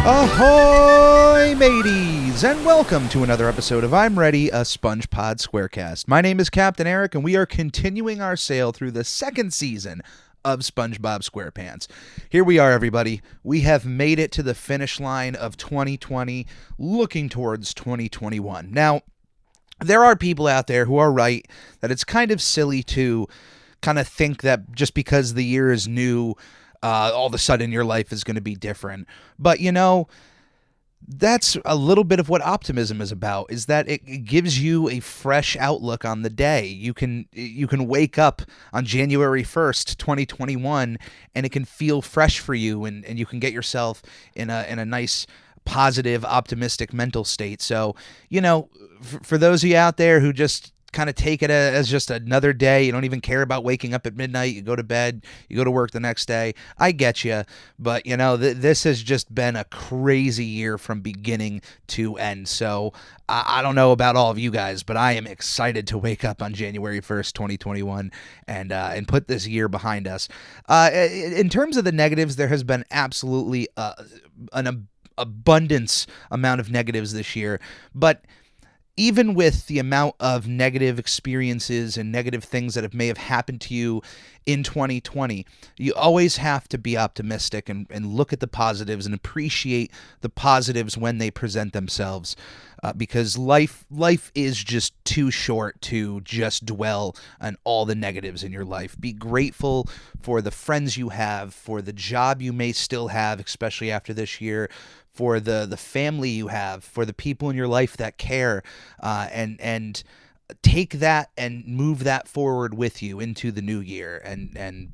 Ahoy, mateys, and welcome to another episode of I'm Ready, a SpongeBob SquareCast. My name is Captain Eric, and we are continuing our sail through the second season of SpongeBob SquarePants. Here we are, everybody. We have made it to the finish line of 2020, looking towards 2021. Now, there are people out there who are right that it's kind of silly to kind of think that just because the year is new, all of a sudden your life is going to be different. But, you know, that's a little bit of what optimism is about, is that it gives you a fresh outlook on the day. You can wake up on January 1st, 2021, and it can feel fresh for you, and you can get yourself in a nice, positive, optimistic mental state. So, you know, for those of you out there who just kind of take it as just another day, you don't even care about waking up at midnight, you go to bed, you go to work the next day, I get you. But, you know, this has just been a crazy year from beginning to end. So I don't know about all of you guys, but I am excited to wake up on January 1st, 2021 and put this year behind us. In terms of the negatives, there has been absolutely an abundance amount of negatives this year, but even with the amount of negative experiences and negative things that may have happened to you in 2020, you always have to be optimistic and look at the positives and appreciate the positives when they present themselves, because life is just too short to just dwell on all the negatives in your life. Be grateful for the friends you have, for the job you may still have, especially after this year, for the family you have, for the people in your life that care, and take that and move that forward with you into the new year, and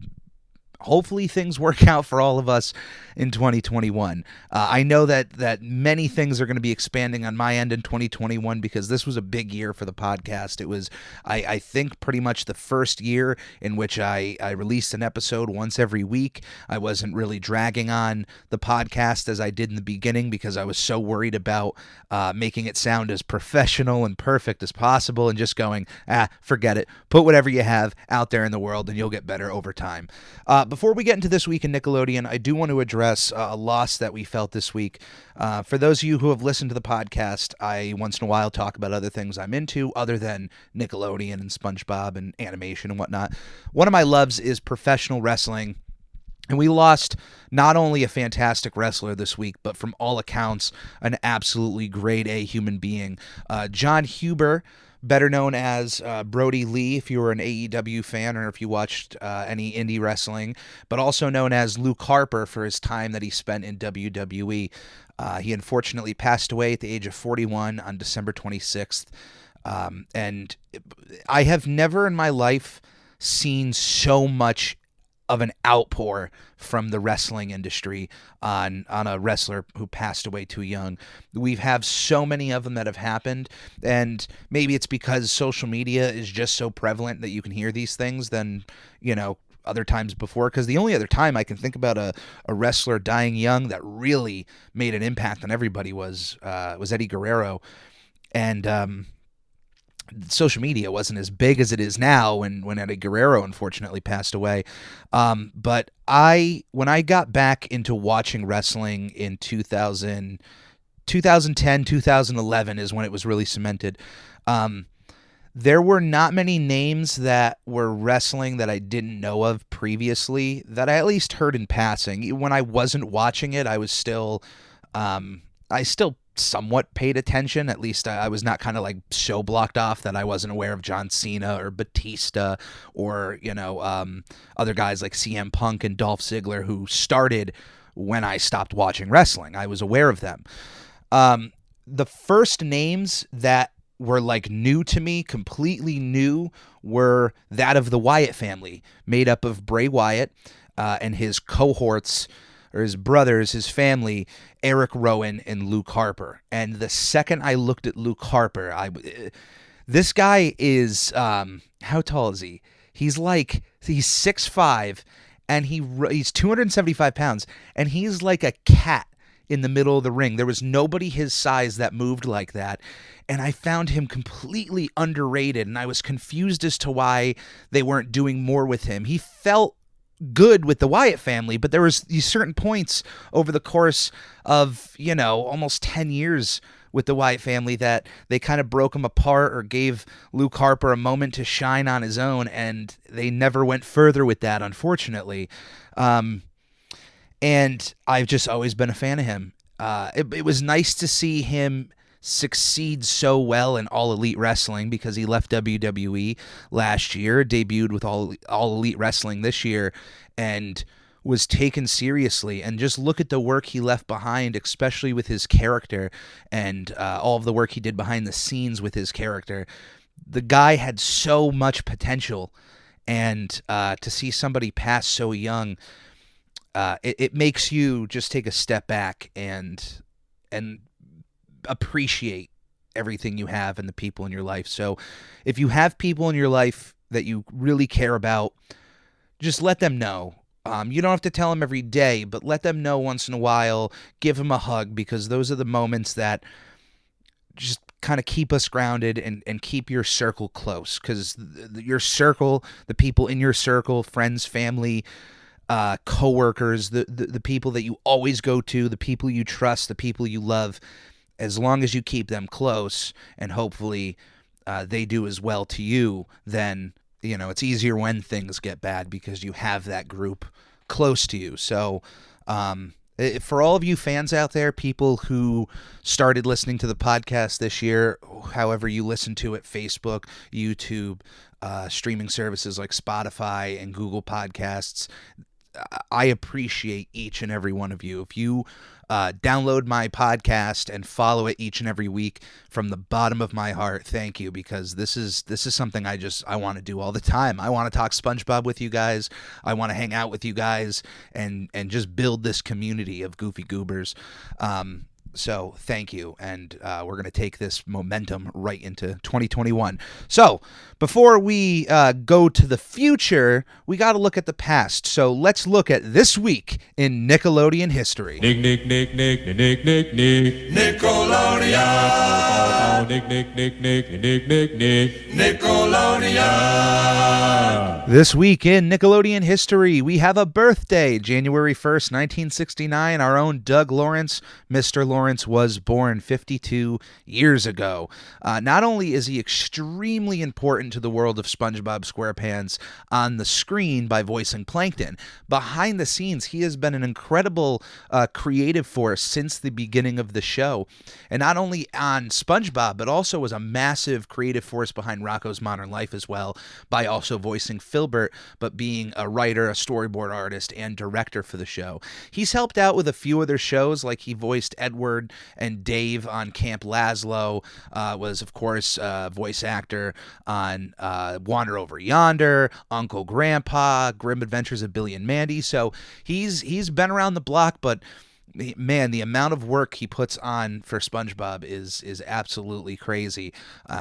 hopefully things work out for all of us in 2021. I know that many things are going to be expanding on my end in 2021 because this was a big year for the podcast. It was, I think, pretty much the first year in which I released an episode once every week. I wasn't really dragging on the podcast as I did in the beginning because I was so worried about making it sound as professional and perfect as possible and just going, forget it. Put whatever you have out there in the world and you'll get better over time. Before we get into This Week in Nickelodeon, I do want to address a loss that we felt this week. For those of you who have listened to the podcast, I once in a while talk about other things I'm into other than Nickelodeon and SpongeBob and animation and whatnot. One of my loves is professional wrestling. And we lost not only a fantastic wrestler this week, but from all accounts, an absolutely grade A human being. John Huber, better known as Brody Lee, if you were an AEW fan or if you watched any indie wrestling, but also known as Luke Harper for his time that he spent in WWE. He unfortunately passed away at the age of 41 on December 26th. And I have never in my life seen so much of an outpour from the wrestling industry on a wrestler who passed away too young. We have so many of them that have happened, and maybe it's because social media is just so prevalent that you can hear these things than, you know, other times before, because the only other time I can think about a wrestler dying young that really made an impact on everybody was Eddie Guerrero. And social media wasn't as big as it is now when Eddie Guerrero unfortunately passed away. But when I got back into watching wrestling in 2010, 2011 is when it was really cemented. There were not many names that were wrestling that I didn't know of previously that I at least heard in passing. When I wasn't watching it, I still somewhat paid attention. At least I was not kind of like so blocked off that I wasn't aware of John Cena or Batista or, you know, other guys like CM Punk and Dolph Ziggler who started when I stopped watching wrestling. I was aware of them. The first names that were like new to me, completely new, were that of the Wyatt family, made up of Bray Wyatt and his cohorts, or his brothers, his family, Eric Rowan and Luke Harper. And the second I looked at Luke Harper, this guy is, how tall is he? He's 6'5", and he's 275 pounds, and he's like a cat in the middle of the ring. There was nobody his size that moved like that, and I found him completely underrated, and I was confused as to why they weren't doing more with him. He felt good with the Wyatt family, but there was these certain points over the course of, almost 10 years with the Wyatt family that they kind of broke him apart or gave Luke Harper a moment to shine on his own, and they never went further with that, unfortunately. And I've just always been a fan of him. It was nice to see him succeed so well in All Elite Wrestling, because he left WWE last year, debuted with All Elite Wrestling this year, and was taken seriously. And just look at the work he left behind, especially with his character, and all of the work he did behind the scenes with his character. The guy had so much potential, and to see somebody pass so young, it makes you just take a step back and appreciate everything you have and the people in your life. So if you have people in your life that you really care about, just let them know. You don't have to tell them every day, but let them know once in a while. Give them a hug, because those are the moments that just kind of keep us grounded and keep your circle close, because your circle, the people in your circle, friends, family, coworkers, the people that you always go to, the people you trust, the people you love, as long as you keep them close, and hopefully they do as well to you, then, it's easier when things get bad, because you have that group close to you. So for all of you fans out there, people who started listening to the podcast this year, however you listen to it, Facebook, YouTube, streaming services like Spotify and Google Podcasts, I appreciate each and every one of you. If you download my podcast and follow it each and every week, from the bottom of my heart, thank you, because this is something I want to do all the time. I want to talk SpongeBob with you guys. I want to hang out with you guys and just build this community of goofy goobers. So thank you, and we're going to take this momentum right into 2021. So before we go to the future, we got to look at the past. So let's look at this week in Nickelodeon history. Nickelodeon. This week in Nickelodeon history, we have a birthday, January 1st, 1969. Our own Doug Lawrence, Mr. Lawrence, was born 52 years ago. Not only is he extremely important to the world of SpongeBob SquarePants on the screen by voicing Plankton, behind the scenes, he has been an incredible creative force since the beginning of the show. And not only on SpongeBob, but also was a massive creative force behind Rocko's Modern Life as well, by also voicing Filbert, but being a writer, a storyboard artist, and director for the show. He's helped out with a few other shows, like he voiced Edward and Dave on Camp Lazlo, was, of course, voice actor on Wander Over Yonder, Uncle Grandpa, Grim Adventures of Billy and Mandy. So he's been around the block, but man, the amount of work he puts on for SpongeBob is absolutely crazy.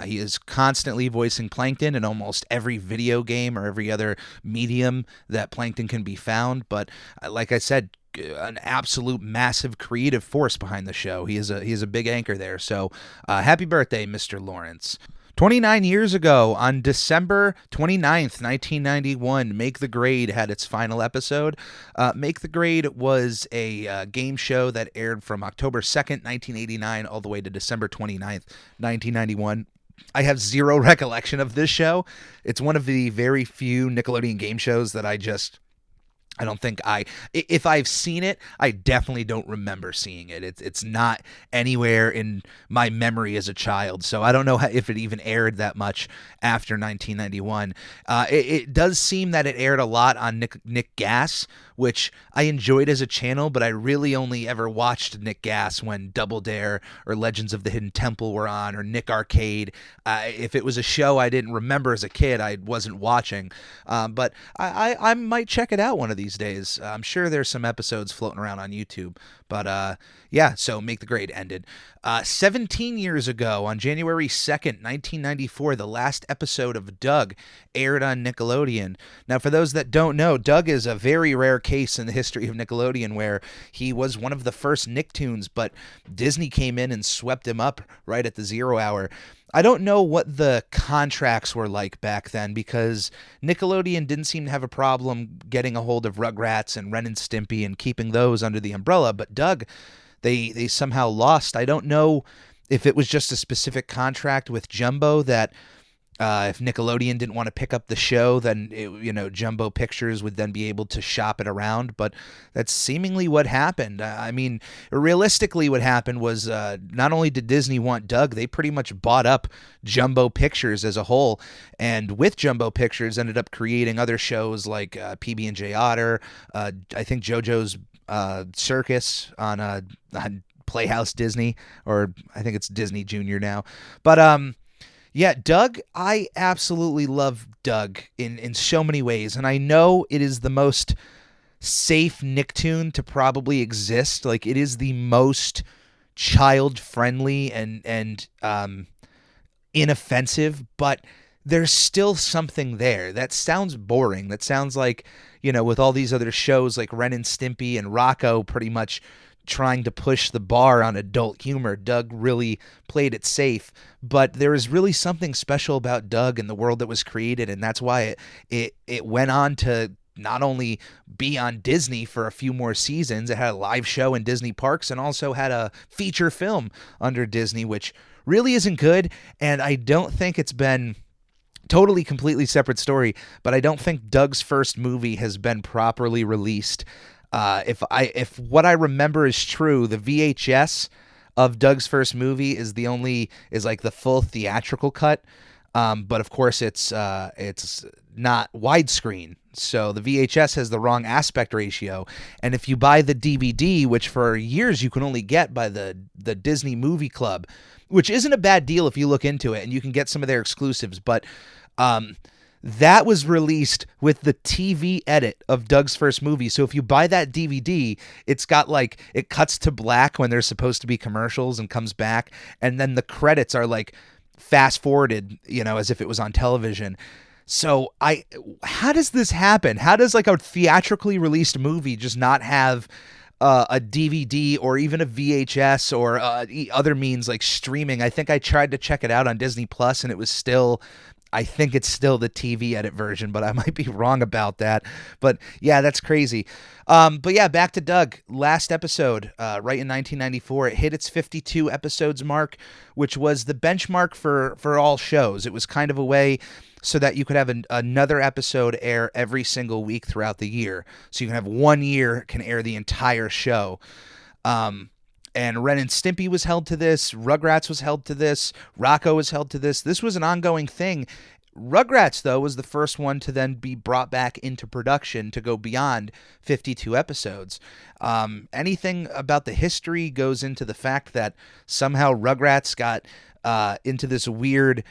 He is constantly voicing Plankton in almost every video game or every other medium that Plankton can be found. But like I said, an absolute massive creative force behind the show. He is a big anchor there. So happy birthday, Mr. Lawrence. 29 years ago, on December 29th, 1991, Make the Grade had its final episode. Make the Grade was a game show that aired from October 2nd, 1989, all the way to December 29th, 1991. I have zero recollection of this show. It's one of the very few Nickelodeon game shows that I don't think if I've seen it, I definitely don't remember seeing it. It's not anywhere in my memory as a child, so I don't know if it even aired that much after 1991. It does seem that it aired a lot on Nick Gas, which I enjoyed as a channel, but I really only ever watched Nick Gas when Double Dare or Legends of the Hidden Temple were on, or Nick Arcade. If it was a show I didn't remember as a kid, I wasn't watching. But I might check it out one of these days. I'm sure there's some episodes floating around on YouTube. But yeah, so Make the Grade ended. 17 years ago, on January 2nd, 1994, the last episode of Doug aired on Nickelodeon. Now, for those that don't know, Doug is a very rare case in the history of Nickelodeon where he was one of the first Nicktoons, but Disney came in and swept him up right at the 0 hour. I don't know what the contracts were like back then because Nickelodeon didn't seem to have a problem getting a hold of Rugrats and Ren and Stimpy and keeping those under the umbrella, but Doug, they somehow lost. I don't know if it was just a specific contract with Jumbo that if Nickelodeon didn't want to pick up the show, then Jumbo Pictures would then be able to shop it around. But that's seemingly what happened. I mean, realistically, what happened was not only did Disney want Doug, they pretty much bought up Jumbo Pictures as a whole, and with Jumbo Pictures, ended up creating other shows like PB&J Otter. I think JoJo's Circus on Playhouse Disney, or I think it's Disney Junior now, but yeah, Doug, I absolutely love Doug in so many ways, and I know it is the most safe Nicktoon to probably exist. Like, it is the most child-friendly and inoffensive, but there's still something there. That sounds boring. That sounds like, with all these other shows like Ren and Stimpy and Rocco pretty much trying to push the bar on adult humor, Doug really played it safe. But there is really something special about Doug and the world that was created, and that's why it went on to not only be on Disney for a few more seasons, it had a live show in Disney parks and also had a feature film under Disney, which really isn't good, and I don't think it's been totally completely separate story, but I don't think Doug's first movie has been properly released. If what I remember is true, the VHS of Doug's first movie is like the full theatrical cut. But of course it's not widescreen. So the VHS has the wrong aspect ratio. And if you buy the DVD, which for years you can only get by the Disney Movie Club, which isn't a bad deal if you look into it, and you can get some of their exclusives, but that was released with the TV edit of Doug's first movie. So if you buy that DVD, it's got it cuts to black when there's supposed to be commercials and comes back. And then the credits are fast forwarded, as if it was on television. So how does this happen? How does a theatrically released movie just not have a DVD or even a VHS or other means like streaming? I think I tried to check it out on Disney Plus and I think it's still the TV edit version, but I might be wrong about that. But yeah, that's crazy. But yeah, back to Doug. Last episode, right in 1994, it hit its 52 episodes mark, which was the benchmark for all shows. It was kind of a way so that you could have another episode air every single week throughout the year. So you can have 1 year can air the entire show. And Ren and Stimpy was held to this. Rugrats was held to this. Rocco was held to this. This was an ongoing thing. Rugrats, though, was the first one to then be brought back into production to go beyond 52 episodes. Anything about the history goes into the fact that somehow Rugrats got into this weird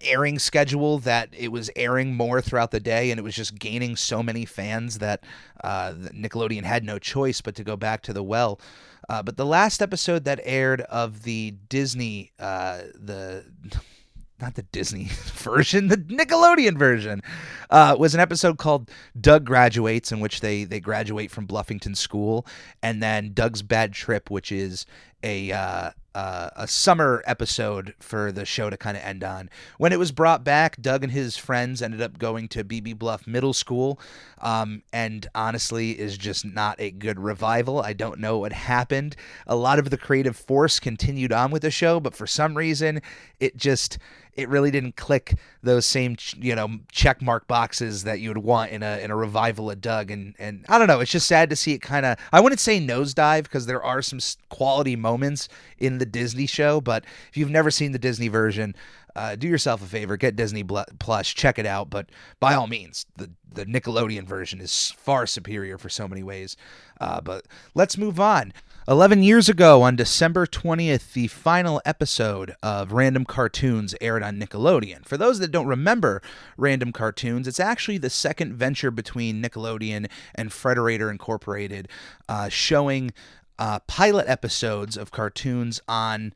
airing schedule that it was airing more throughout the day, and it was just gaining so many fans that Nickelodeon had no choice but to go back to the well. But the last episode that aired of the Disney, not the Disney version, the Nickelodeon version, was an episode called Doug Graduates, in which they graduate from Bluffington School, and then Doug's Bad Trip, which is a summer episode for the show to kind of end on. When it was brought back, Doug and his friends ended up going to BB Bluff Middle School, and honestly is just not a good revival. I don't know what happened. A lot of the creative force continued on with the show, but for some reason, it really didn't click those same, check mark boxes that you would want in a revival of Doug. And I don't know, it's just sad to see it kind of, I wouldn't say nosedive, because there are some quality moments in the Disney show, but if you've never seen the Disney version, do yourself a favor, get Disney Plus, check it out. But by all means, the Nickelodeon version is far superior for so many ways. But let's move on. 11 years ago, on December 20th, the final episode of Random Cartoons aired on Nickelodeon. For those that don't remember Random Cartoons, it's actually the second venture between Nickelodeon and Frederator Incorporated, showing pilot episodes of cartoons on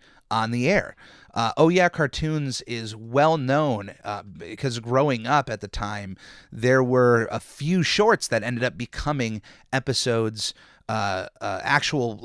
the air. Oh Yeah Cartoons is well known because growing up at the time, there were a few shorts that ended up becoming episodes, actual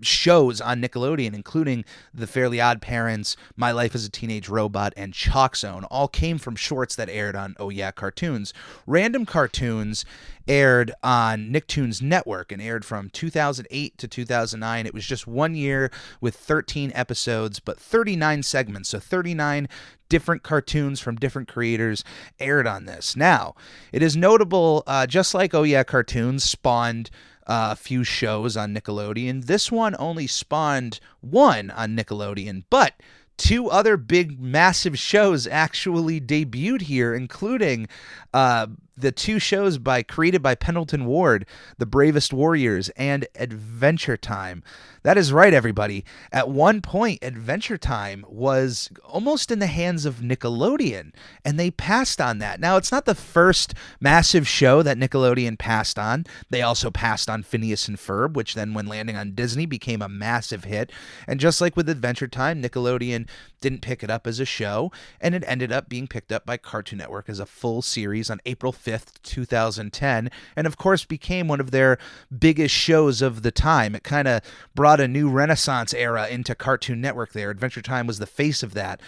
shows on Nickelodeon, including The Fairly Odd Parents, My Life as a Teenage Robot, and Chalk Zone, all came from shorts that aired on Oh Yeah Cartoons. Random Cartoons aired on Nicktoons Network and aired from 2008 to 2009. It was just 1 year with 13 episodes, but 39 segments, so 39 different cartoons from different creators aired on this. Now, it is notable, just like Oh Yeah Cartoons spawned a few shows on Nickelodeon, this one only spawned one on Nickelodeon, but two other big, massive shows actually debuted here, including the two shows created by Pendleton Ward, The Bravest Warriors and Adventure Time. That is right, everybody. At one point, Adventure Time was almost in the hands of Nickelodeon, and they passed on that. Now, it's not the first massive show that Nickelodeon passed on. They also passed on Phineas and Ferb, which then, when landing on Disney, became a massive hit. And just like with Adventure Time, Nickelodeon didn't pick it up as a show, and it ended up being picked up by Cartoon Network as a full series on April 5th, 2010, and of course became one of their biggest shows of the time. It kind of brought a new Renaissance era into Cartoon Network there. Adventure Time was the face of that.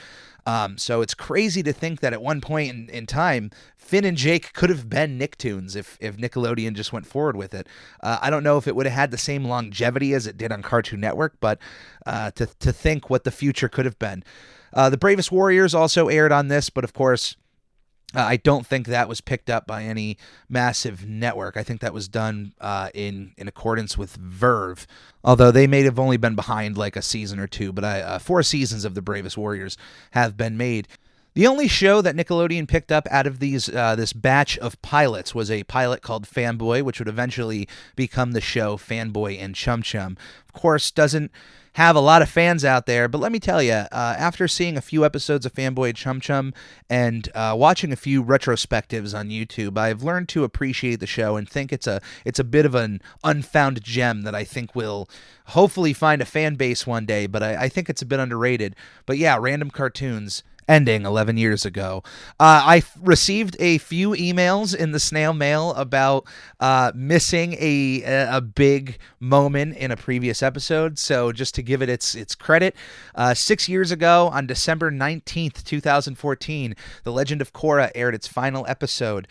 So it's crazy to think that at one point in time, Finn and Jake could have been Nicktoons if Nickelodeon just went forward with it. I don't know if it would have had the same longevity as it did on Cartoon Network, but to think what the future could have been. The Bravest Warriors also aired on this, but of course, I don't think that was picked up by any massive network. I think that was done in accordance with Verve, although they may have only been behind like a season or two, but 4 seasons of The Bravest Warriors have been made. The only show that Nickelodeon picked up out of this batch of pilots was a pilot called Fanboy, which would eventually become the show Fanboy and Chum Chum. Of course, doesn't have a lot of fans out there, but let me tell you, after seeing a few episodes of Fanboy and Chum Chum and watching a few retrospectives on YouTube, I've learned to appreciate the show and think it's a bit of an unfound gem that I think will hopefully find a fan base one day, but I think it's a bit underrated. But yeah, Random Cartoons ending 11 years ago. I received a few emails in the snail mail about missing a big moment in a previous episode. So just to give it its credit, 6 years ago on December 19th, 2014, The Legend of Korra aired its final episode.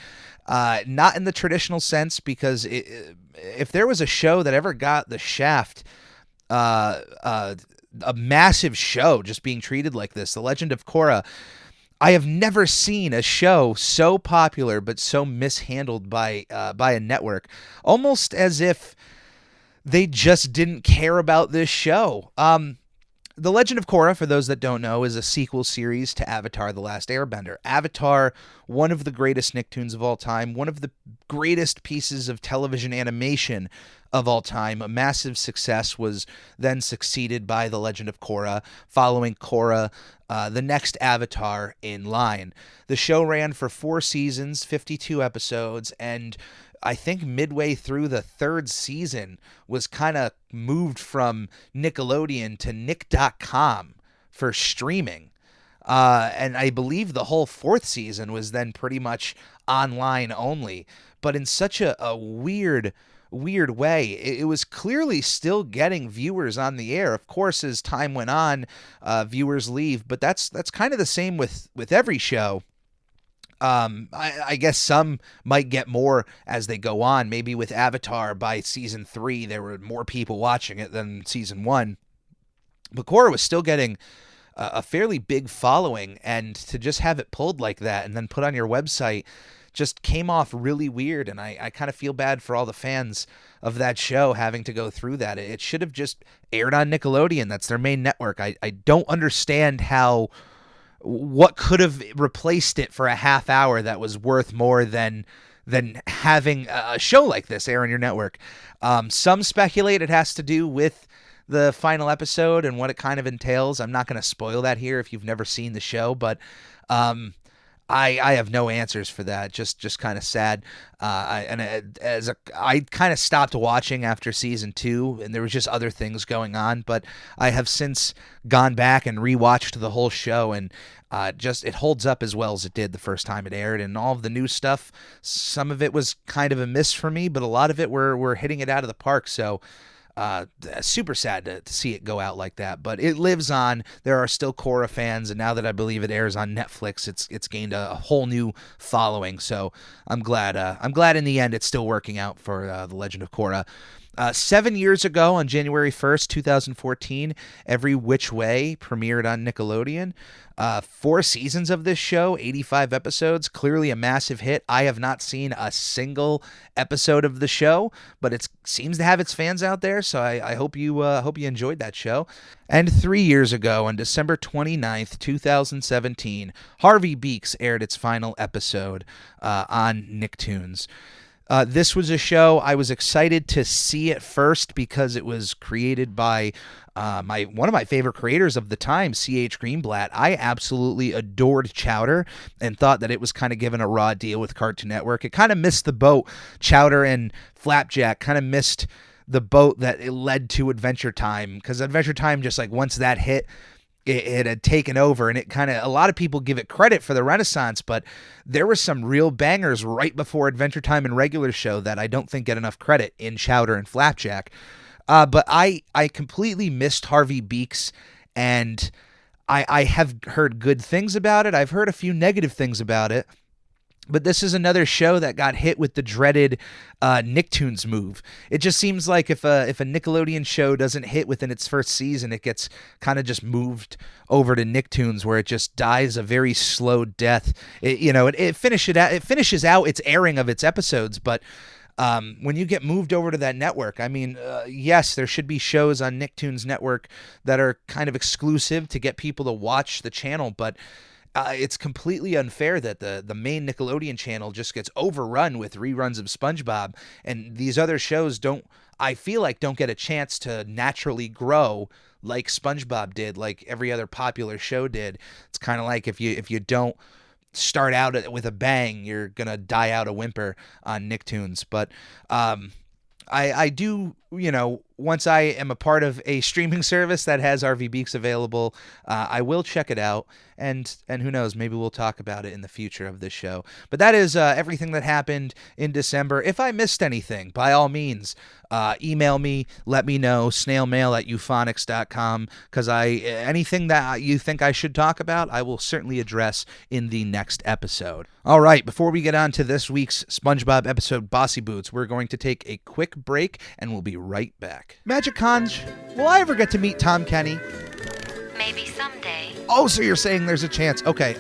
Not in the traditional sense, because if there was a show that ever got the shaft, a massive show just being treated like this, The Legend of Korra, I have never seen a show so popular but so mishandled by a network, almost as if they just didn't care about this show. The Legend of Korra, for those that don't know, is a sequel series to Avatar: The Last Airbender. Avatar, one of the greatest Nicktoons of all time, one of the greatest pieces of television animation of all time, a massive success, was then succeeded by The Legend of Korra, following Korra, the next Avatar in line. The show ran for 4 seasons, 52 episodes, and I think midway through the 3rd season was kind of moved from Nickelodeon to Nick.com for streaming. And I believe the whole 4th season was then pretty much online only, but in such a weird way. It was clearly still getting viewers on the air. Of course, as time went on, viewers leave, but that's kind of the same with every show. I guess some might get more as they go on. Maybe with Avatar, by season 3, there were more people watching it than season 1. But Korra was still getting a fairly big following, and to just have it pulled like that and then put on your website just came off really weird, and I kind of feel bad for all the fans of that show having to go through that. It should have just aired on Nickelodeon. That's their main network. I don't understand what could have replaced it for a half hour that was worth more than having a show like this air on your network. Some speculate it has to do with the final episode and what it kind of entails. I'm not going to spoil that here if you've never seen the show, but I have no answers for that. Just kind of sad. I kind of stopped watching after season 2, and there was just other things going on. But I have since gone back and rewatched the whole show, and it holds up as well as it did the first time it aired. And all of the new stuff, some of it was kind of a miss for me, but a lot of it we're hitting it out of the park. So Super sad to see it go out like that, but it lives on. There are still Korra fans, and now that I believe it airs on Netflix, it's gained a whole new following. So I'm glad. I'm glad in the end it's still working out for the Legend of Korra. 7 years ago, on January 1st, 2014, Every Which Way premiered on Nickelodeon. 4 seasons of this show, 85 episodes, clearly a massive hit. I have not seen a single episode of the show, but it seems to have its fans out there, so I hope you enjoyed that show. And 3 years ago, on December 29th, 2017, Harvey Beaks aired its final episode on Nicktoons. This was a show I was excited to see at first because it was created by one of my favorite creators of the time, C.H. Greenblatt. I absolutely adored Chowder and thought that it was kind of given a raw deal with Cartoon Network. It kind of missed the boat. Chowder and Flapjack kind of missed the boat that it led to Adventure Time, because Adventure Time, just like once that hit, it had taken over, and it kind of, a lot of people give it credit for the renaissance, but there were some real bangers right before Adventure Time and regular show that I don't think get enough credit in Chowder and Flapjack. But I completely missed Harvey Beaks, and I have heard good things about it. I've heard a few negative things about it. But this is another show that got hit with the dreaded Nicktoons move. It just seems like if a Nickelodeon show doesn't hit within its first season, it gets kind of just moved over to Nicktoons, where it just dies a very slow death. It finishes out its airing of its episodes, but when you get moved over to that network, I mean, yes, there should be shows on Nicktoons Network that are kind of exclusive to get people to watch the channel, but it's completely unfair that the main Nickelodeon channel just gets overrun with reruns of SpongeBob, and these other shows don't get a chance to naturally grow like SpongeBob did, like every other popular show did. It's kind of like if you don't start out with a bang, you're gonna die out a whimper on Nicktoons. But I do, once I am a part of a streaming service that has RV Beaks available, I will check it out, and who knows, maybe we'll talk about it in the future of this show. But that is everything that happened in December. If I missed anything, by all means, email me, let me know, snailmail@euphonics.com, because anything that you think I should talk about, I will certainly address in the next episode. All right, before we get on to this week's SpongeBob episode, Bossy Boots, we're going to take a quick break, and we'll be right back. Magic Conj, will I ever get to meet Tom Kenny? Maybe someday. Oh, so you're saying there's a chance. Okay.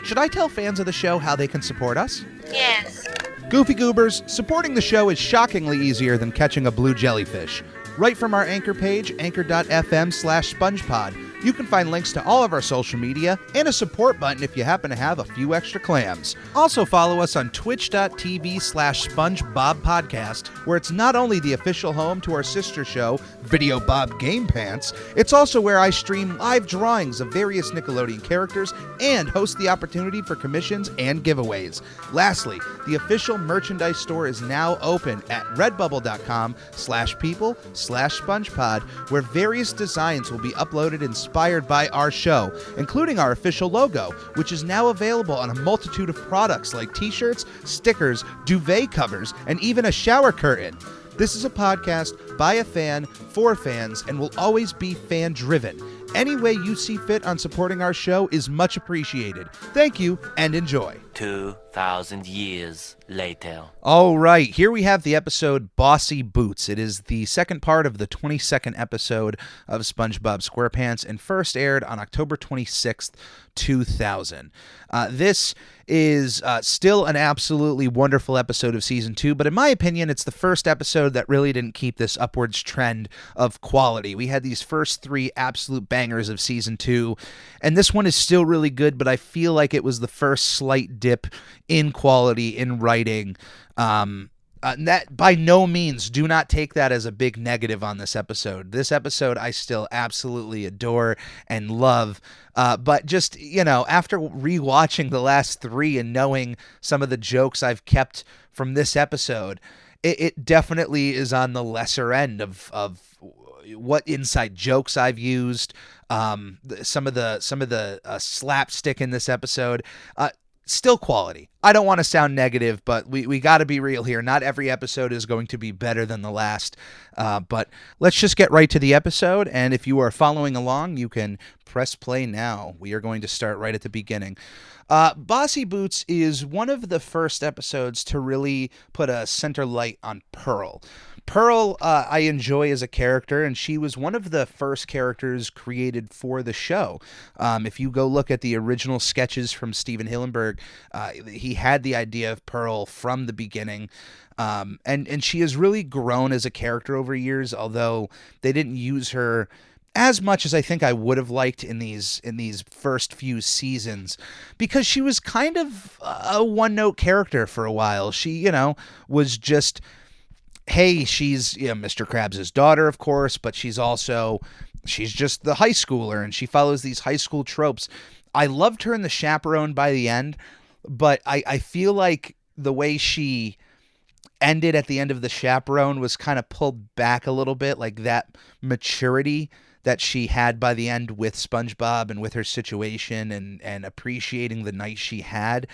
Should I tell fans of the show how they can support us? Yes. Goofy Goobers, supporting the show is shockingly easier than catching a blue jellyfish. Right from our anchor page, anchor.fm/SpongePod, you can find links to all of our social media and a support button if you happen to have a few extra clams. Also follow us on twitch.tv/SpongeBobPodcast, where it's not only the official home to our sister show, Video Bob Game Pants, it's also where I stream live drawings of various Nickelodeon characters and host the opportunity for commissions and giveaways. Lastly, the official merchandise store is now open at redbubble.com/people/SpongePod, where various designs will be uploaded inspired by our show, including our official logo, which is now available on a multitude of products like t-shirts, stickers, duvet covers, and even a shower curtain. This is a podcast by a fan, for fans, and will always be fan-driven. Any way you see fit on supporting our show is much appreciated. Thank you, and enjoy. 2,000 years later. All right, here we have the episode Bossy Boots. It is the second part of the 22nd episode of SpongeBob SquarePants and first aired on October 26th, 2000. This is still an absolutely wonderful episode of Season 2, but in my opinion, it's the first episode that really didn't keep this upwards trend of quality. We had these first 3 absolute bangers of Season 2, and this one is still really good, but I feel like it was the first slight dip in quality, in writing. That by no means, do not take that as a big negative on this episode. This episode I still absolutely adore and love. But just, after rewatching the last 3 and knowing some of the jokes I've kept from this episode, it definitely is on the lesser end of what inside jokes I've used. Some of the slapstick in this episode. still quality. I don't want to sound negative, but we got to be real here. Not every episode is going to be better than the last. But let's just get right to the episode. And if you are following along, you can press play now. We are going to start right at the beginning. Bossy Boots is one of the first episodes to really put a center light on Pearl. Pearl, I enjoy as a character, and she was one of the first characters created for the show. If you go look at the original sketches from Steven Hillenburg, he had the idea of Pearl from the beginning. And she has really grown as a character over years, although they didn't use her as much as I think I would have liked in these first few seasons, because she was kind of a one-note character for a while. She, was just, hey, she's Mr. Krabs' daughter, of course, but she's just the high schooler, and she follows these high school tropes. I loved her in The Chaperone by the end, but I feel like the way she ended at the end of The Chaperone was kind of pulled back a little bit, like that maturity that she had by the end with SpongeBob and with her situation and appreciating the night she had.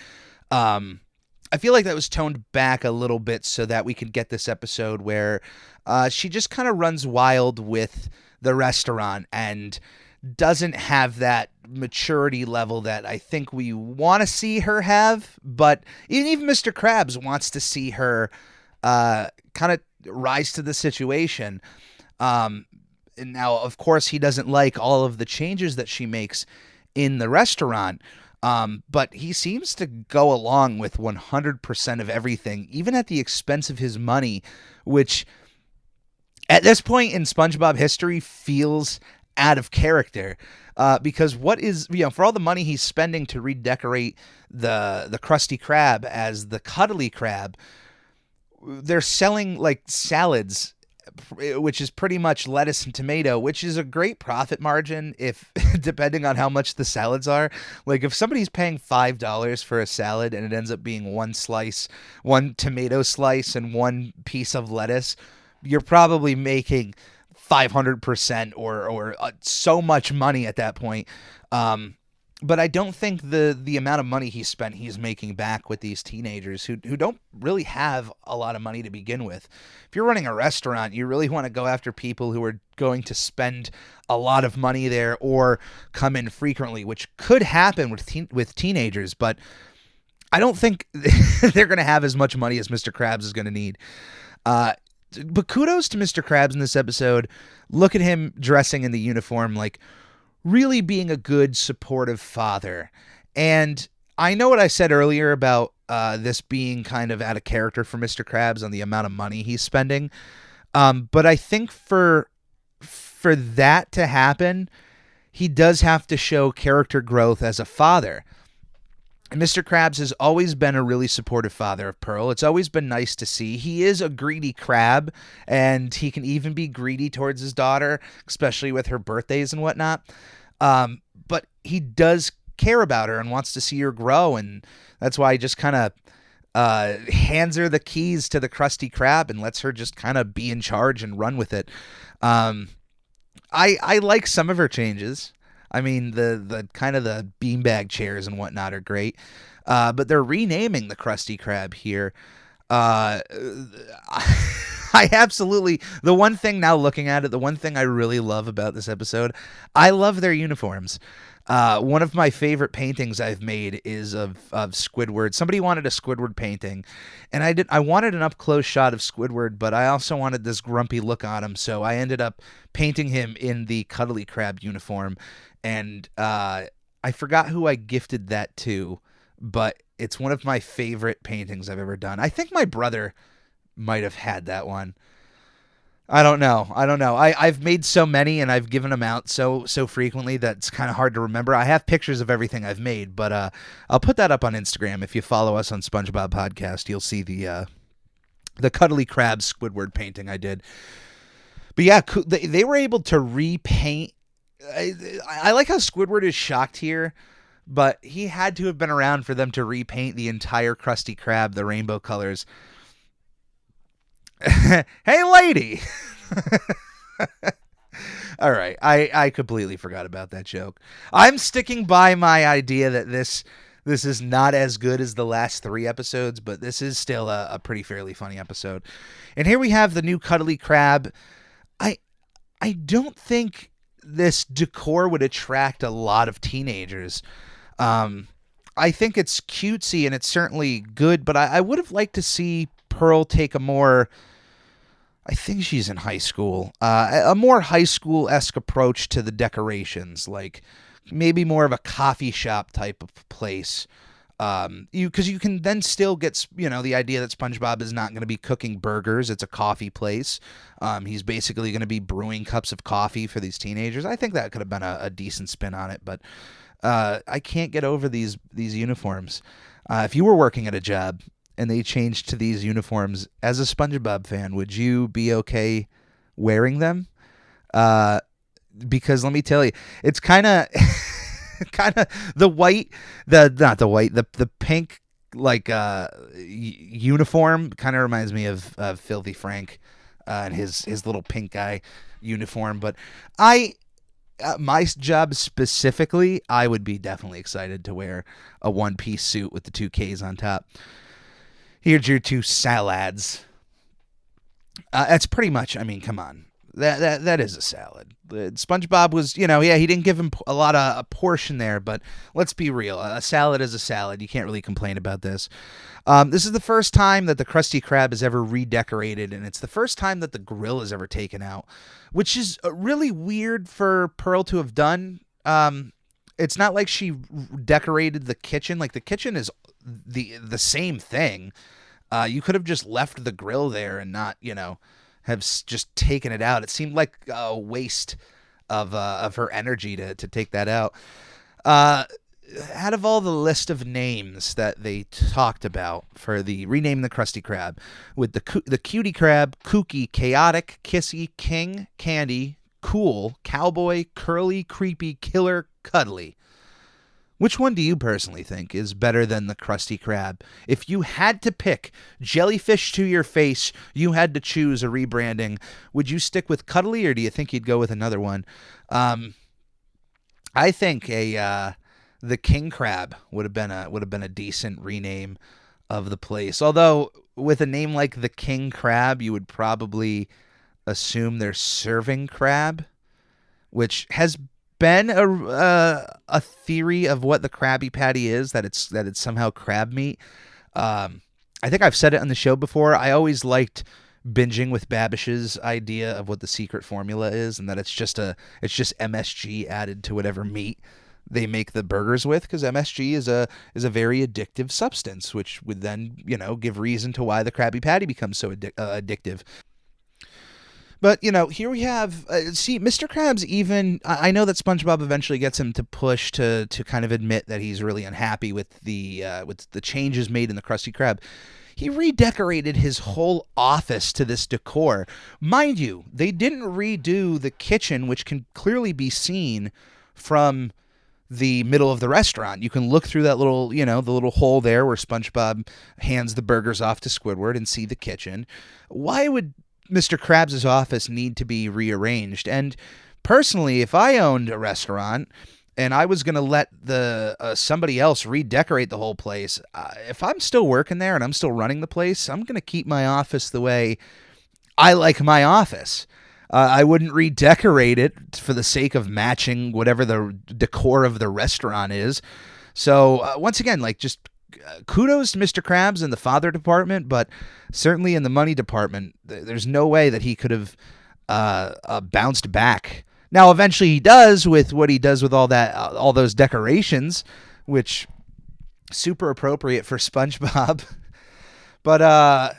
I feel like that was toned back a little bit so that we could get this episode where she just kind of runs wild with the restaurant and doesn't have that maturity level that I think we want to see her have. But even Mr. Krabs wants to see her kind of rise to the situation. And now, of course, he doesn't like all of the changes that she makes in the restaurant. But he seems to go along with 100% of everything, even at the expense of his money, which at this point in SpongeBob history feels out of character. Because what is, for all the money he's spending to redecorate the Krusty Krab as the Cuddly Crab, they're selling like salads, which is pretty much lettuce and tomato, which is a great profit margin if depending on how much the salads are. Like if somebody's paying $5 for a salad and it ends up being one tomato slice and one piece of lettuce, you're probably making 500% or so much money at that point. But I don't think the amount of money he spent he's making back with these teenagers who don't really have a lot of money to begin with. If you're running a restaurant, you really want to go after people who are going to spend a lot of money there or come in frequently, which could happen with teenagers, but I don't think they're going to have as much money as Mr. Krabs is going to need. But kudos to Mr. Krabs in this episode. Look at him dressing in the uniform, like really being a good, supportive father. And I know what I said earlier about this being kind of out of character for Mr. Krabs on the amount of money he's spending. But I think for that to happen, he does have to show character growth as a father. And Mr. Krabs has always been a really supportive father of Pearl. It's always been nice to see. He is a greedy crab, and he can even be greedy towards his daughter, especially with her birthdays and whatnot. But he does care about her and wants to see her grow, and that's why he just kind of hands her the keys to the Krusty Krab and lets her just kind of be in charge and run with it. I like some of her changes. I mean, the kind of the beanbag chairs and whatnot are great. But they're renaming the Krusty Krab here. I absolutely, the one thing now looking at it, the one thing I really love about this episode, I love their uniforms. One of my favorite paintings I've made is of Squidward. Somebody wanted a Squidward painting, and I wanted an up-close shot of Squidward, but I also wanted this grumpy look on him, so I ended up painting him in the Cuddly Crab uniform, and I forgot who I gifted that to, but it's one of my favorite paintings I've ever done. I think my brother might have had that one. I don't know. I've made so many and I've given them out so frequently that it's kind of hard to remember. I have pictures of everything I've made, but I'll put that up on Instagram. If you follow us on SpongeBob Podcast, you'll see the Cuddly Crab Squidward painting I did. But yeah, they were able to repaint. I like how Squidward is shocked here, but he had to have been around for them to repaint the entire Krusty Krab the rainbow colors. Hey, lady. All right. I completely forgot about that joke. I'm sticking by my idea that This is not as good as the last 3 episodes, but this is still a pretty fairly funny episode. And here we have the new Cuddly Crab. I don't think this decor would attract a lot of teenagers. I think it's cutesy and it's certainly good, but I would have liked to see Pearl take a more, I think she's in high school, a more high school-esque approach to the decorations, like maybe more of a coffee shop type of place. Because you can then still get, the idea that SpongeBob is not going to be cooking burgers. It's a coffee place. He's basically going to be brewing cups of coffee for these teenagers. I think that could have been a decent spin on it, but I can't get over these uniforms. If you were working at a job and they changed to these uniforms, as a SpongeBob fan, would you be okay wearing them? Because let me tell you, it's kind of the pink uniform kind of reminds me of Filthy Frank and his little pink guy uniform. But my job specifically, I would be definitely excited to wear a one-piece suit with the 2 Ks on top. Here's your 2 salads. That's pretty much, I mean, come on. That is a salad. SpongeBob was, he didn't give him a lot of a portion there, but let's be real. A salad is a salad. You can't really complain about this. This is the first time that the Krusty Krab is ever redecorated, and it's the first time that the grill is ever taken out, which is really weird for Pearl to have done. It's not like she decorated the kitchen. Like, the kitchen is the same thing. You could have just left the grill there and not, have just taken it out. It seemed like a waste of her energy to take that out. Out of all the list of names that they talked about for the rename the Krusty Krab, with the Cutie Crab, Kooky, Chaotic, Kissy, King, Candy, Cool, Cowboy, Curly, Creepy, Killer, Cuddly. Which one do you personally think is better than the Krusty Krab? If you had to pick jellyfish to your face, you had to choose a rebranding, would you stick with Cuddly, or do you think you'd go with another one? I think the King Crab would have been a decent rename of the place. Although with a name like the King Crab, you would probably assume they're serving crab, which has been a theory of what the Krabby Patty is, that it's somehow crab meat. I think I've said it on the show before. I always liked binging with Babish's idea of what the secret formula is, and that it's just MSG added to whatever meat they make the burgers with, because MSG is a very addictive substance, which would then give reason to why the Krabby Patty becomes so addictive. But, here we have, Mr. Krabs even, I know that SpongeBob eventually gets him to push to kind of admit that he's really unhappy with the changes made in the Krusty Krab. He redecorated his whole office to this decor. Mind you, they didn't redo the kitchen, which can clearly be seen from the middle of the restaurant. You can look through that little, the little hole there where SpongeBob hands the burgers off to Squidward and see the kitchen. Why would Mr. Krabs' office need to be rearranged? And personally, if I owned a restaurant and I was going to let somebody else redecorate the whole place, if I'm still working there and I'm still running the place, I'm going to keep my office the way I like my office. I wouldn't redecorate it for the sake of matching whatever the decor of the restaurant is. So once again, just kudos to Mr. Krabs in the father department, but certainly in the money department, there's no way that he could have bounced back. Now, eventually he does with what he does with all those decorations, which super appropriate for SpongeBob. But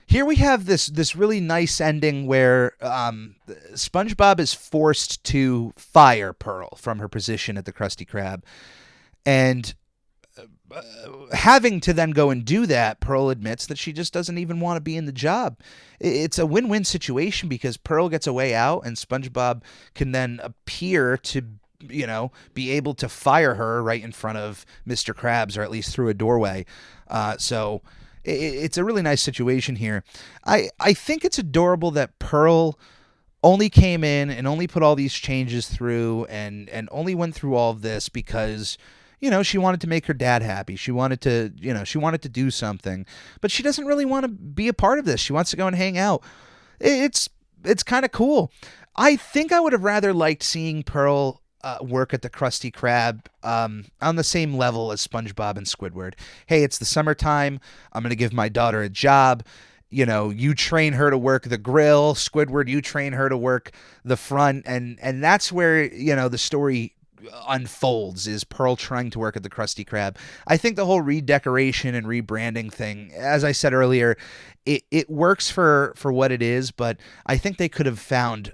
here we have this really nice ending where SpongeBob is forced to fire Pearl from her position at the Krusty Krab, and having to then go and do that, Pearl admits that she just doesn't even want to be in the job. It's a win-win situation because Pearl gets a way out and SpongeBob can then appear to, be able to fire her right in front of Mr. Krabs, or at least through a doorway. So it's a really nice situation here. I think it's adorable that Pearl only came in and only put all these changes through and only went through all of this because she wanted to make her dad happy. She wanted to do something, but she doesn't really want to be a part of this. She wants to go and hang out. It's kind of cool. I think I would have rather liked seeing Pearl work at the Krusty Krab on the same level as SpongeBob and Squidward. Hey, it's the summertime. I'm going to give my daughter a job. You train her to work the grill. Squidward, you train her to work the front. And that's where, the story unfolds, is Pearl trying to work at the Krusty Krab. I think the whole redecoration and rebranding thing, as I said earlier, it works for what it is, but I think they could have found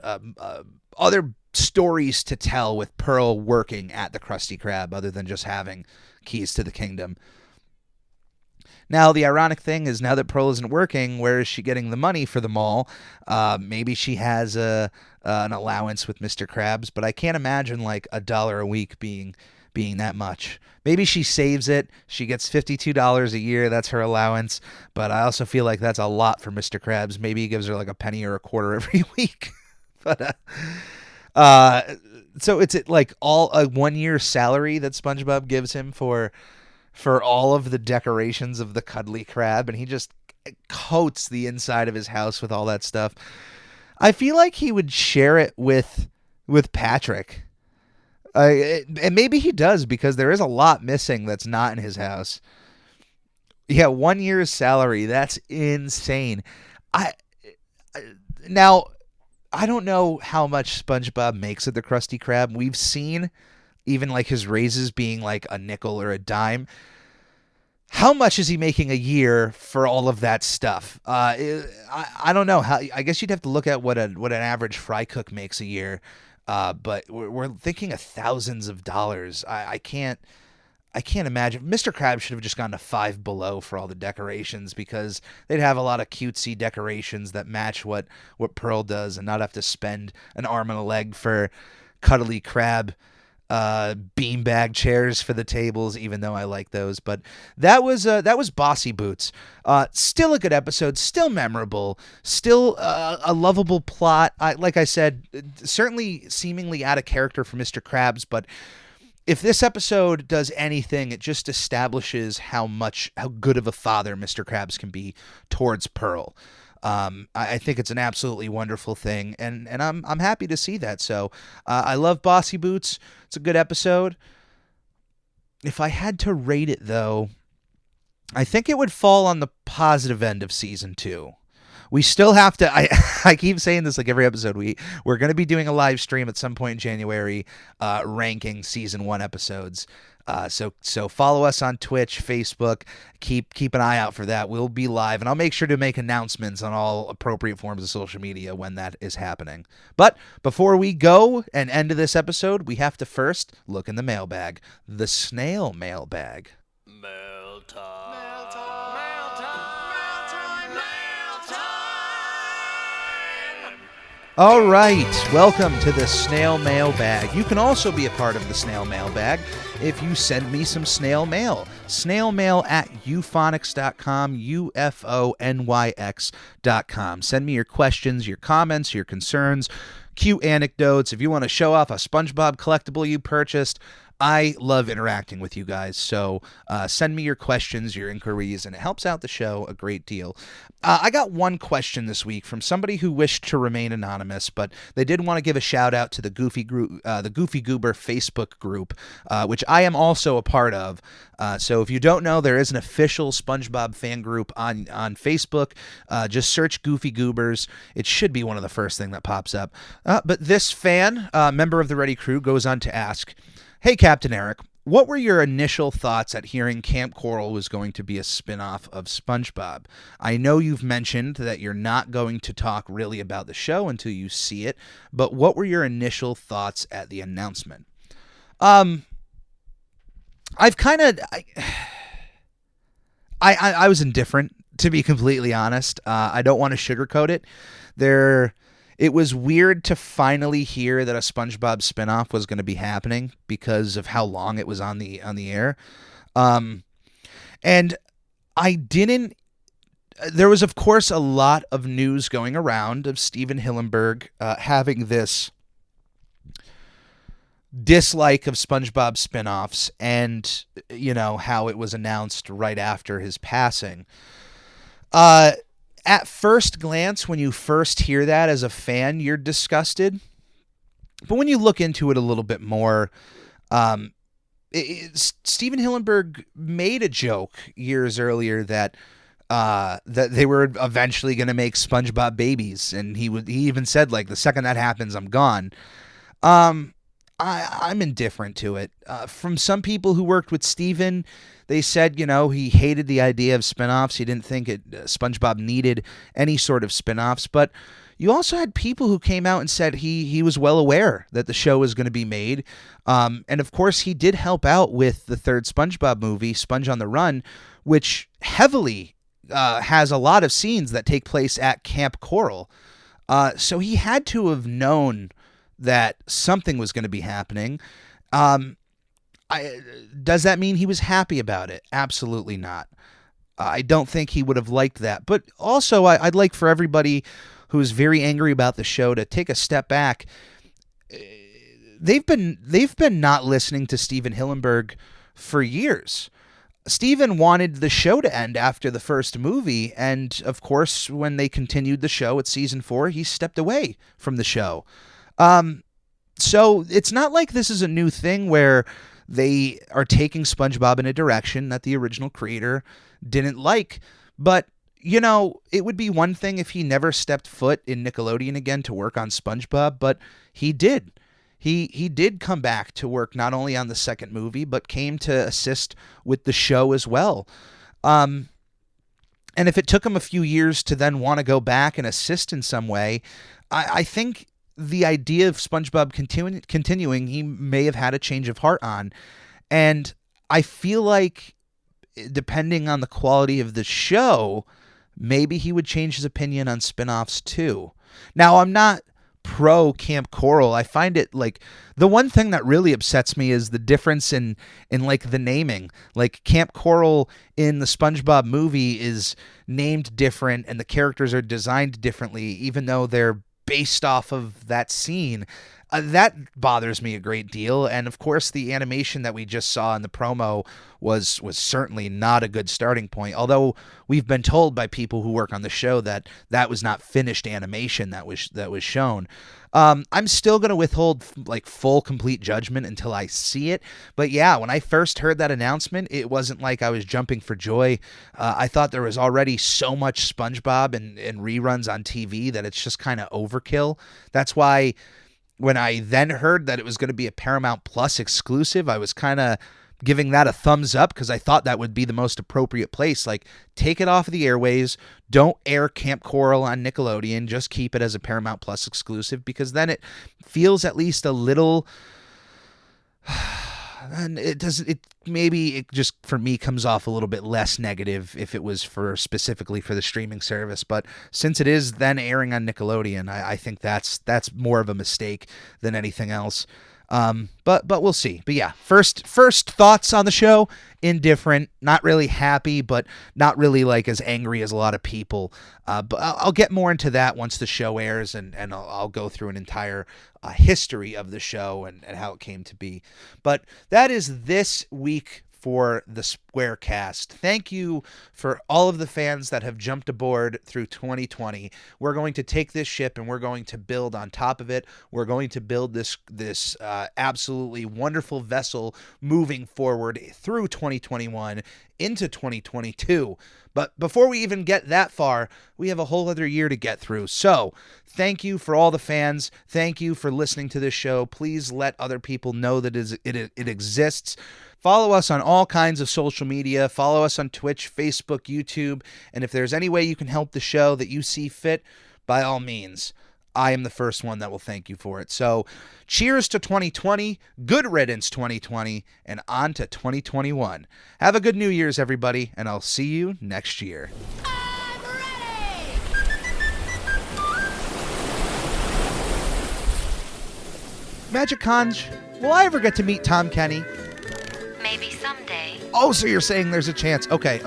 other stories to tell with Pearl working at the Krusty Krab other than just having keys to the kingdom. Now, the ironic thing is, now that Pearl isn't working, where is she getting the money for the mall? Maybe she has an allowance with Mr. Krabs, but I can't imagine like $1 a week being that much. Maybe she saves it. She gets $52 a year. That's her allowance. But I also feel like that's a lot for Mr. Krabs. Maybe he gives her like a penny or a quarter every week. But so it's like all a 1 year salary that SpongeBob gives him for all of the decorations of the cuddly crab, and he just coats the inside of his house with all that stuff. I feel like he would share it with Patrick. And maybe he does, because there is a lot missing that's not in his house. Yeah, 1 year's salary. That's insane. Now, I don't know how much SpongeBob makes at the Krusty Krab. We've seen even like his raises being like a nickel or a dime. How much is he making a year for all of that stuff? I don't know. I guess you'd have to look at what an average fry cook makes a year. But we're thinking of thousands of dollars. I can't imagine. Mr. Krabs should have just gone to Five Below for all the decorations, because they'd have a lot of cutesy decorations that match what Pearl does, and not have to spend an arm and a leg for cuddly crab beanbag chairs for the tables, even though I like those. But that was Bossy Boots. Still a good episode, still memorable, still a lovable plot. Like I said, certainly seemingly out of character for Mr. Krabs, but if this episode does anything, it just establishes how good of a father Mr. Krabs can be towards Pearl. I think it's an absolutely wonderful thing, and I'm happy to see that. So I love Bossy Boots. It's a good episode. If I had to rate it, though, I think it would fall on the positive end of season 2. We still have to. I keep saying this like every episode. We're going to be doing a live stream at some point in January, ranking season 1 episodes. So follow us on Twitch, Facebook. Keep an eye out for that. We'll be live, and I'll make sure to make announcements on all appropriate forms of social media when that is happening. But before we go and end this episode, we have to first look in the mailbag, the snail mailbag. Mail time. All right, welcome to the Snail Mailbag. You can also be a part of the Snail Mailbag if you send me some snail mail. Snailmail at euphonics.com, UFONYX.com. Send me your questions, your comments, your concerns, cute anecdotes. If you want to show off a SpongeBob collectible you purchased, I love interacting with you guys, so send me your questions, your inquiries, and it helps out the show a great deal. I got one question this week from somebody who wished to remain anonymous, but they did want to give a shout out to the Goofy Goober Facebook group, which I am also a part of. So if you don't know, there is an official SpongeBob fan group on Facebook. Just search Goofy Goobers. It should be one of the first thing that pops up. But this fan, member of the Ready Crew, goes on to ask, "Hey, Captain Eric, what were your initial thoughts at hearing Camp Coral was going to be a spin-off of SpongeBob? I know you've mentioned that you're not going to talk really about the show until you see it, but what were your initial thoughts at the announcement?" I've kind of... I was indifferent, to be completely honest. I don't want to sugarcoat it. It was weird to finally hear that a SpongeBob spinoff was going to be happening because of how long it was on the air. And I didn't... There was, of course, a lot of news going around of Steven Hillenburg having this dislike of SpongeBob spinoffs and, how it was announced right after his passing. At first glance, when you first hear that as a fan, you're disgusted. But when you look into it a little bit more, Steven Hillenburg made a joke years earlier that they were eventually going to make SpongeBob babies, and he even said, like, the second that happens, I'm gone. I'm indifferent to it. From some people who worked with Steven, they said, he hated the idea of spinoffs. He didn't think SpongeBob needed any sort of spinoffs. But you also had people who came out and said he was well aware that the show was going to be made. And of course, he did help out with the third SpongeBob movie, Sponge on the Run, which heavily has a lot of scenes that take place at Camp Coral. So he had to have known that something was going to be happening. Does that mean he was happy about it? Absolutely not. I don't think he would have liked that. But also, I'd like for everybody who's very angry about the show to take a step back. They've been not listening to Steven Hillenburg for years. Steven wanted the show to end after the first movie, and of course, when they continued the show at season 4, he stepped away from the show. So it's not like this is a new thing where they are taking SpongeBob in a direction that the original creator didn't like. But, it would be one thing if he never stepped foot in Nickelodeon again to work on SpongeBob, but he did. He did come back to work not only on the second movie, but came to assist with the show as well. And if it took him a few years to then want to go back and assist in some way, I think the idea of SpongeBob continuing, he may have had a change of heart on. And I feel like, depending on the quality of the show, maybe he would change his opinion on spinoffs too. Now, I'm not pro Camp Coral. I find it, like, the one thing that really upsets me is the difference in like the naming. Like, Camp Coral in the SpongeBob movie is named different and the characters are designed differently, even though they're based off of that scene. That bothers me a great deal. And of course, the animation that we just saw in the promo was certainly not a good starting point. Although we've been told by people who work on the show that was not finished animation that was shown. I'm still going to withhold like full complete judgment until I see it. But yeah, when I first heard that announcement, it wasn't like I was jumping for joy. I thought there was already so much SpongeBob and reruns on TV that it's just kind of overkill. That's why when I then heard that it was going to be a Paramount Plus exclusive, I was kind of giving that a thumbs up because I thought that would be the most appropriate place. Like, take it off of the airways. Don't air Camp Coral on Nickelodeon. Just keep it as a Paramount Plus exclusive, because then it feels at least a little... And maybe it just, for me, comes off a little bit less negative if it was specifically for the streaming service. But since it is then airing on Nickelodeon, I think that's more of a mistake than anything else. But we'll see. But yeah, first thoughts on the show: indifferent, not really happy, but not really like as angry as a lot of people. But I'll get more into that once the show airs, and I'll go through an entire history of the show and how it came to be. But that is this week for the Squarecast. Thank you for all of the fans that have jumped aboard through 2020. We're going to take this ship and we're going to build on top of it. We're going to build this absolutely wonderful vessel moving forward through 2021 into 2022. But before we even get that far, we have a whole other year to get through. So thank you for all the fans. Thank you for listening to this show. Please let other people know that it exists. Follow us on all kinds of social media. Follow us on Twitch, Facebook, YouTube. And if there's any way you can help the show that you see fit, by all means, I am the first one that will thank you for it. So cheers to 2020, good riddance 2020, and on to 2021. Have a good New Year's, everybody, and I'll see you next year. I'm ready! Magic Conj, will I ever get to meet Tom Kenny? Maybe someday. Oh, so you're saying there's a chance. Okay.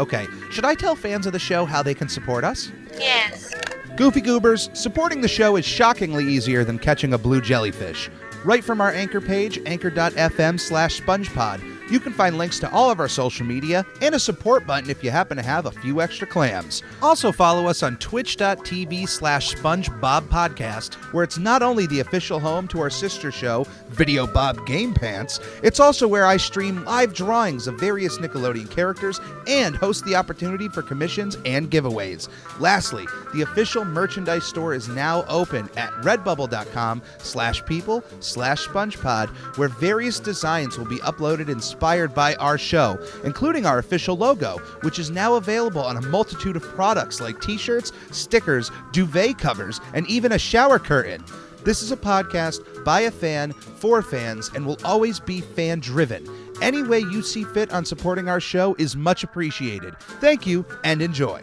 Should I tell fans of the show how they can support us? Yes. Goofy Goobers, supporting the show is shockingly easier than catching a blue jellyfish. right from our Anchor page, anchor.fm/SpongePod. You can find links to all of our social media and a support button if you happen to have a few extra clams. Also follow us on twitch.tv/SpongeBobPodcast, where it's not only the official home to our sister show, Video Bob Game Pants, it's also where I stream live drawings of various Nickelodeon characters and host the opportunity for commissions and giveaways. Lastly, the official merchandise store is now open at redbubble.com/people/SpongePod, where various designs will be uploaded inspired by our show, including our official logo, which is now available on a multitude of products like t-shirts, stickers, duvet covers, and even a shower curtain. This is a podcast by a fan, for fans, and will always be fan-driven. Any way you see fit on supporting our show is much appreciated. Thank you, and enjoy.